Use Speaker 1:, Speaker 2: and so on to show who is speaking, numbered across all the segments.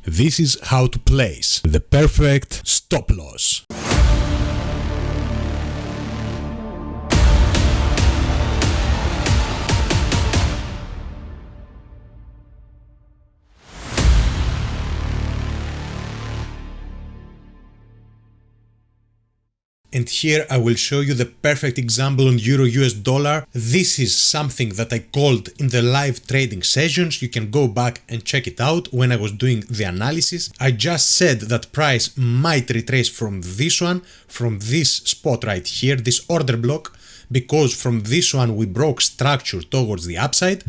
Speaker 1: This is how to place the perfect stop loss. And here I will show you the perfect example on Euro US dollar. This is something that I called in the live trading sessions. You can go back and check it out when I was doing the analysis. I just said that price might retrace from this one, from this spot right here, this order block, because from this one we broke structure towards the upside,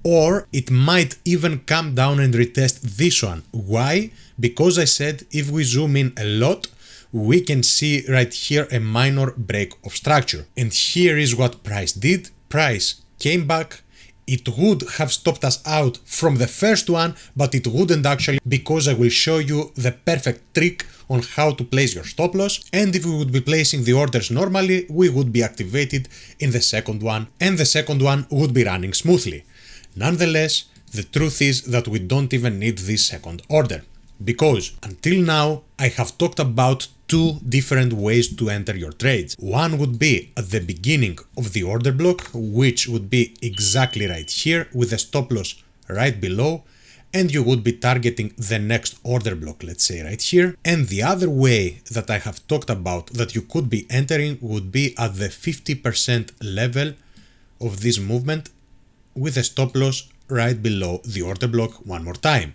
Speaker 1: or it might even come down and retest this one. Why? Because I said if we zoom in a lot, we can see right here a minor break of structure. And here is what price did. Price came back. It would have stopped us out from the first one, but it wouldn't actually, because I will show you the perfect trick on how to place your stop loss. And if we would be placing the orders normally, we would be activated in the second one, and the second one would be running smoothly. Nonetheless, the truth is that we don't even need this second order, because until now I have talked about two different ways to enter your trades. One would be at the beginning of the order block, which would be exactly right here with a stop loss right below, and you would be targeting the next order block, let's say right here. And the other way that I have talked about that you could be entering would be at the 50% level of this movement with a stop loss right below the order block one more time.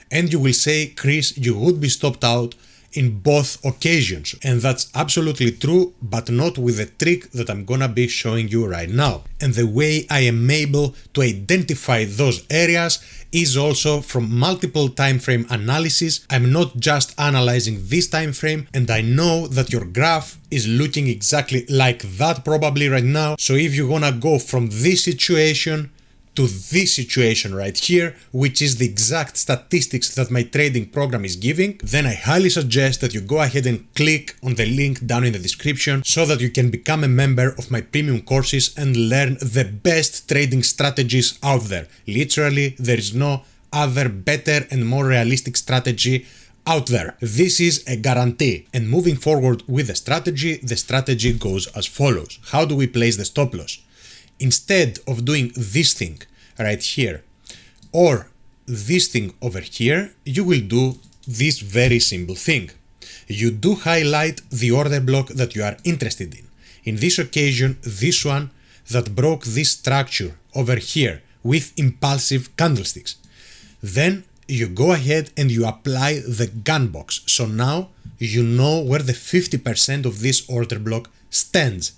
Speaker 1: And you will say, Chris, you would be stopped out in both occasions. And that's absolutely true, but not with the trick that I'm gonna be showing you right now. And the way I am able to identify those areas is also from multiple time frame analysis. I'm not just analyzing this time frame, and I know that your graph is looking exactly like that probably right now. So if you're gonna go from this situation to this situation right here, which is the exact statistics that my trading program is giving, then I highly suggest that you go ahead and click on the link down in the description so that you can become a member of my premium courses and learn the best trading strategies out there. Literally, there is no other better and more realistic strategy out there. This is a guarantee. And moving forward with the strategy goes as follows. How do we place the stop loss? Instead of doing this thing right here or this thing over here, you will do this very simple thing. You do highlight the order block that you are interested in. In this occasion, this one that broke this structure over here with impulsive candlesticks. Then you go ahead and you apply the gun box. So now you know where the 50% of this order block stands.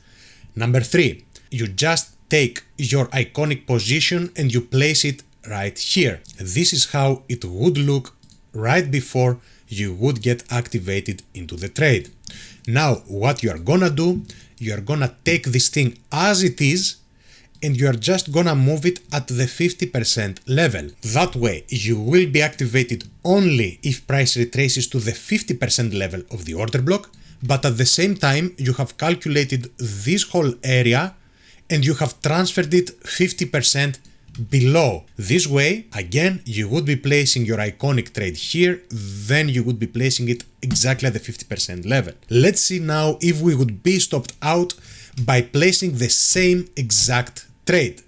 Speaker 1: Number 3, you just take your iconic position and you place it right here. This is how it would look right before you would get activated into the trade. Now, what you are gonna do, you are gonna take this thing as it is and you are just gonna move it at the 50% level. That way, you will be activated only if price retraces to the 50% level of the order block, but at the same time, you have calculated this whole area and you have transferred it 50% below. This way, again, you would be placing your iconic trade here, then you would be placing it exactly at the 50% level. Let's see now if we would be stopped out by placing the same exact trade.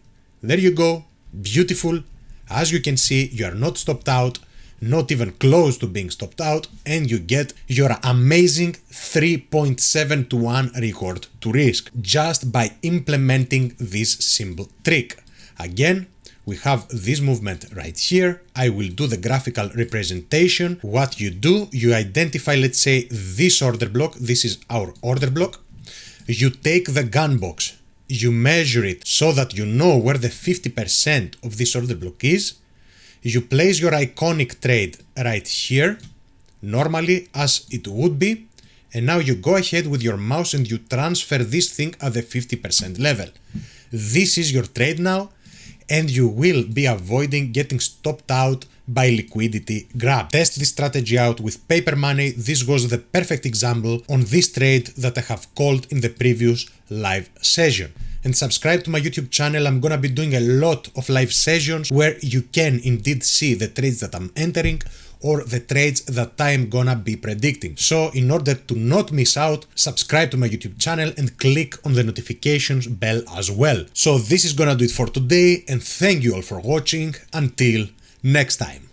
Speaker 1: There you go, beautiful. As you can see, you are not stopped out, not even close to being stopped out, and you get your amazing 3.7 to 1 record to risk just by implementing this simple trick. Again, we have this movement right here. I will do the graphical representation. What you do, you identify, let's say, this order block. This is our order block. You take the gun box, you measure it so that you know where the 50% of this order block is. You place your iconic trade right here, normally as it would be, and now you go ahead with your mouse and you transfer this thing at the 50% level. This is your trade now, and you will be avoiding getting stopped out by liquidity grab. Test this strategy out with paper money. This was the perfect example on this trade that I have called in the previous live session. and subscribe to my YouTube channel. I'm gonna be doing a lot of live sessions where you can indeed see the trades that I'm entering or the trades that I'm gonna be predicting. So in order to not miss out, subscribe to my YouTube channel and click on the notifications bell as well. So this is gonna do it for today, and thank you all for watching. Until next time.